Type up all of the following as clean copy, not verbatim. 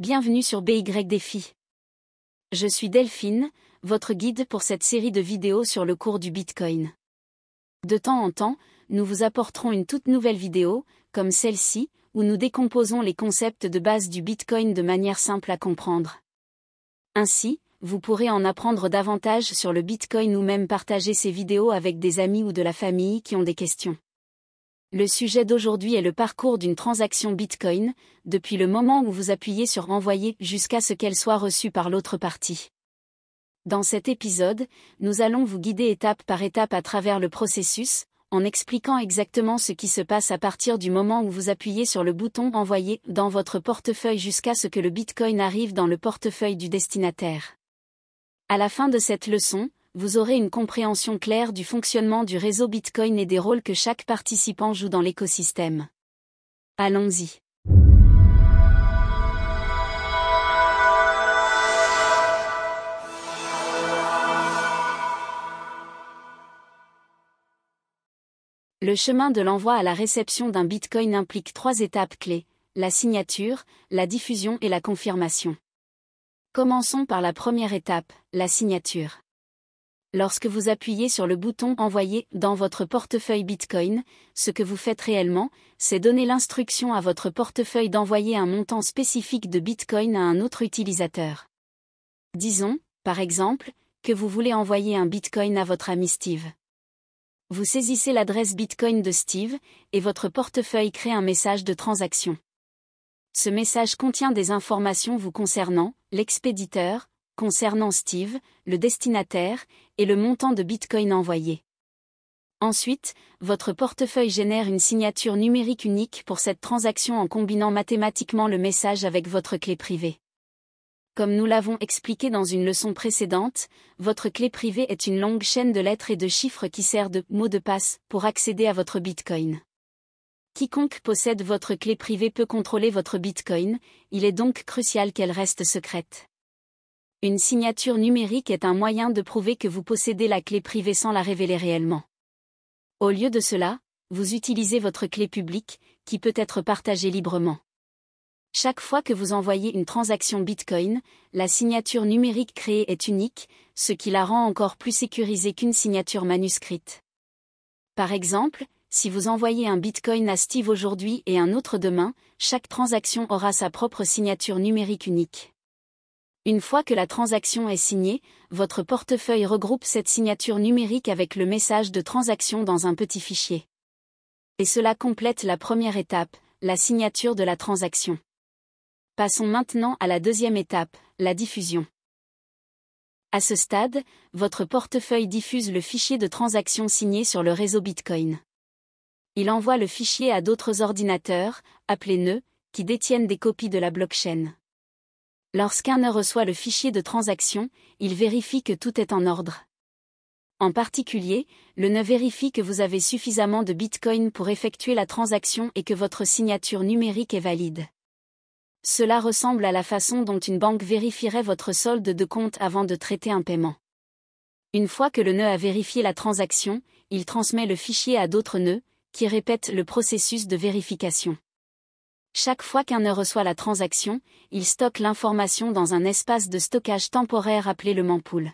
Bienvenue sur BY Défi. Je suis Delphine, votre guide pour cette série de vidéos sur le cours du Bitcoin. De temps en temps, nous vous apporterons une toute nouvelle vidéo, comme celle-ci, où nous décomposons les concepts de base du Bitcoin de manière simple à comprendre. Ainsi, vous pourrez en apprendre davantage sur le Bitcoin ou même partager ces vidéos avec des amis ou de la famille qui ont des questions. Le sujet d'aujourd'hui est le parcours d'une transaction Bitcoin, depuis le moment où vous appuyez sur Envoyer jusqu'à ce qu'elle soit reçue par l'autre partie. Dans cet épisode, nous allons vous guider étape par étape à travers le processus, en expliquant exactement ce qui se passe à partir du moment où vous appuyez sur le bouton Envoyer dans votre portefeuille jusqu'à ce que le Bitcoin arrive dans le portefeuille du destinataire. À la fin de cette leçon, vous aurez une compréhension claire du fonctionnement du réseau Bitcoin et des rôles que chaque participant joue dans l'écosystème. Allons-y. Le chemin de l'envoi à la réception d'un Bitcoin implique 3 étapes clés, la signature, la diffusion et la confirmation. Commençons par la première étape, la signature. Lorsque vous appuyez sur le bouton Envoyer dans votre portefeuille Bitcoin, ce que vous faites réellement, c'est donner l'instruction à votre portefeuille d'envoyer un montant spécifique de Bitcoin à un autre utilisateur. Disons, par exemple, que vous voulez envoyer un Bitcoin à votre ami Steve. Vous saisissez l'adresse Bitcoin de Steve, et votre portefeuille crée un message de transaction. Ce message contient des informations vous concernant, l'expéditeur, concernant Steve, le destinataire, et le montant de Bitcoin envoyé. Ensuite, votre portefeuille génère une signature numérique unique pour cette transaction en combinant mathématiquement le message avec votre clé privée. Comme nous l'avons expliqué dans une leçon précédente, votre clé privée est une longue chaîne de lettres et de chiffres qui sert de mot de passe pour accéder à votre Bitcoin. Quiconque possède votre clé privée peut contrôler votre Bitcoin, il est donc crucial qu'elle reste secrète. Une signature numérique est un moyen de prouver que vous possédez la clé privée sans la révéler réellement. Au lieu de cela, vous utilisez votre clé publique, qui peut être partagée librement. Chaque fois que vous envoyez une transaction Bitcoin, la signature numérique créée est unique, ce qui la rend encore plus sécurisée qu'une signature manuscrite. Par exemple, si vous envoyez un Bitcoin à Steve aujourd'hui et un autre demain, chaque transaction aura sa propre signature numérique unique. Une fois que la transaction est signée, votre portefeuille regroupe cette signature numérique avec le message de transaction dans un petit fichier. Et cela complète la première étape, la signature de la transaction. Passons maintenant à la deuxième étape, la diffusion. À ce stade, votre portefeuille diffuse le fichier de transaction signé sur le réseau Bitcoin. Il envoie le fichier à d'autres ordinateurs, appelés nœuds, qui détiennent des copies de la blockchain. Lorsqu'un nœud reçoit le fichier de transaction, il vérifie que tout est en ordre. En particulier, le nœud vérifie que vous avez suffisamment de Bitcoin pour effectuer la transaction et que votre signature numérique est valide. Cela ressemble à la façon dont une banque vérifierait votre solde de compte avant de traiter un paiement. Une fois que le nœud a vérifié la transaction, il transmet le fichier à d'autres nœuds, qui répètent le processus de vérification. Chaque fois qu'un nœud reçoit la transaction, il stocke l'information dans un espace de stockage temporaire appelé le mempool.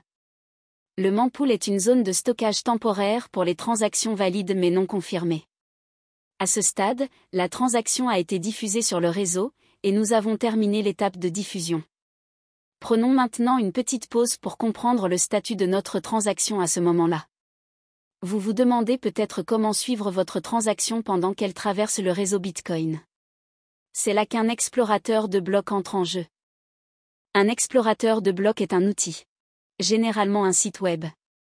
Le mempool est une zone de stockage temporaire pour les transactions valides mais non confirmées. À ce stade, la transaction a été diffusée sur le réseau, et nous avons terminé l'étape de diffusion. Prenons maintenant une petite pause pour comprendre le statut de notre transaction à ce moment-là. Vous vous demandez peut-être comment suivre votre transaction pendant qu'elle traverse le réseau Bitcoin. C'est là qu'un explorateur de blocs entre en jeu. Un explorateur de blocs est un outil, généralement un site web,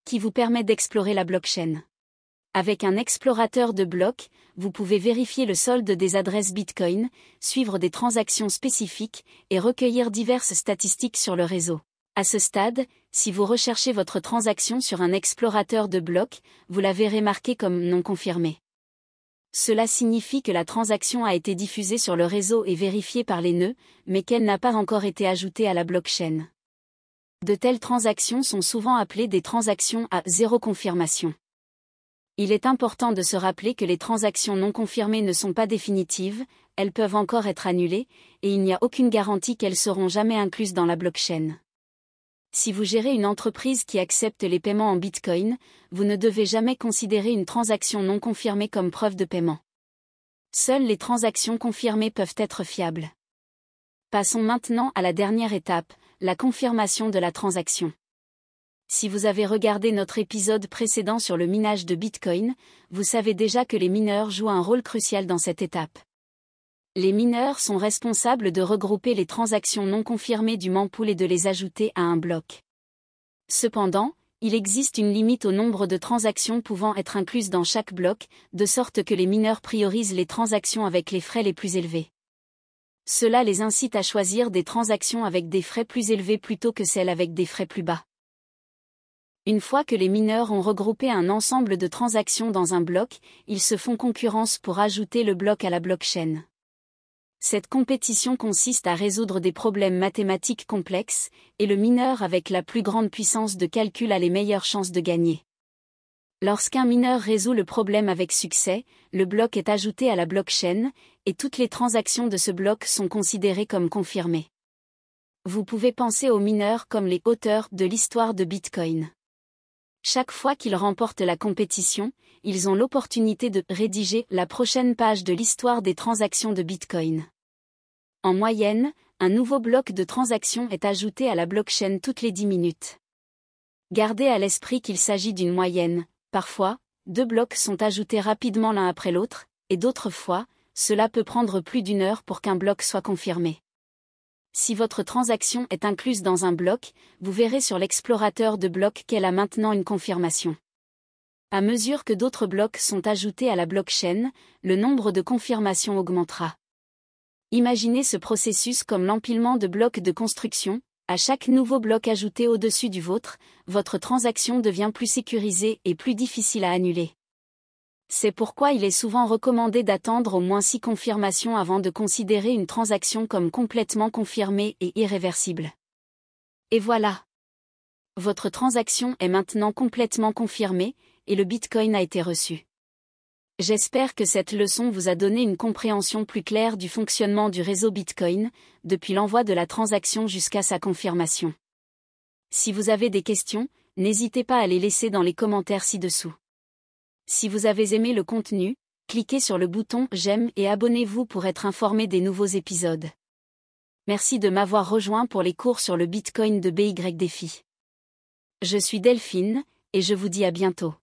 qui vous permet d'explorer la blockchain. Avec un explorateur de blocs, vous pouvez vérifier le solde des adresses Bitcoin, suivre des transactions spécifiques et recueillir diverses statistiques sur le réseau. À ce stade, si vous recherchez votre transaction sur un explorateur de blocs, vous la verrez marquée comme non confirmée. Cela signifie que la transaction a été diffusée sur le réseau et vérifiée par les nœuds, mais qu'elle n'a pas encore été ajoutée à la blockchain. De telles transactions sont souvent appelées des transactions à zéro confirmation. Il est important de se rappeler que les transactions non confirmées ne sont pas définitives, elles peuvent encore être annulées, et il n'y a aucune garantie qu'elles seront jamais incluses dans la blockchain. Si vous gérez une entreprise qui accepte les paiements en Bitcoin, vous ne devez jamais considérer une transaction non confirmée comme preuve de paiement. Seules les transactions confirmées peuvent être fiables. Passons maintenant à la dernière étape, la confirmation de la transaction. Si vous avez regardé notre épisode précédent sur le minage de Bitcoin, vous savez déjà que les mineurs jouent un rôle crucial dans cette étape. Les mineurs sont responsables de regrouper les transactions non confirmées du mempool et de les ajouter à un bloc. Cependant, il existe une limite au nombre de transactions pouvant être incluses dans chaque bloc, de sorte que les mineurs priorisent les transactions avec les frais les plus élevés. Cela les incite à choisir des transactions avec des frais plus élevés plutôt que celles avec des frais plus bas. Une fois que les mineurs ont regroupé un ensemble de transactions dans un bloc, ils se font concurrence pour ajouter le bloc à la blockchain. Cette compétition consiste à résoudre des problèmes mathématiques complexes, et le mineur avec la plus grande puissance de calcul a les meilleures chances de gagner. Lorsqu'un mineur résout le problème avec succès, le bloc est ajouté à la blockchain, et toutes les transactions de ce bloc sont considérées comme confirmées. Vous pouvez penser aux mineurs comme les auteurs de l'histoire de Bitcoin. Chaque fois qu'ils remportent la compétition, ils ont l'opportunité de rédiger la prochaine page de l'histoire des transactions de Bitcoin. En moyenne, un nouveau bloc de transactions est ajouté à la blockchain toutes les 10 minutes. Gardez à l'esprit qu'il s'agit d'une moyenne. Parfois, 2 blocs sont ajoutés rapidement l'un après l'autre, et d'autres fois, cela peut prendre plus d'1 heure pour qu'un bloc soit confirmé. Si votre transaction est incluse dans un bloc, vous verrez sur l'explorateur de blocs qu'elle a maintenant une confirmation. À mesure que d'autres blocs sont ajoutés à la blockchain, le nombre de confirmations augmentera. Imaginez ce processus comme l'empilement de blocs de construction. À chaque nouveau bloc ajouté au-dessus du vôtre, votre transaction devient plus sécurisée et plus difficile à annuler. C'est pourquoi il est souvent recommandé d'attendre au moins 6 confirmations avant de considérer une transaction comme complètement confirmée et irréversible. Et voilà! Votre transaction est maintenant complètement confirmée, et le Bitcoin a été reçu. J'espère que cette leçon vous a donné une compréhension plus claire du fonctionnement du réseau Bitcoin, depuis l'envoi de la transaction jusqu'à sa confirmation. Si vous avez des questions, n'hésitez pas à les laisser dans les commentaires ci-dessous. Si vous avez aimé le contenu, cliquez sur le bouton « J'aime » et abonnez-vous pour être informé des nouveaux épisodes. Merci de m'avoir rejoint pour les cours sur le Bitcoin de BYDéfi. Je suis Delphine, et je vous dis à bientôt.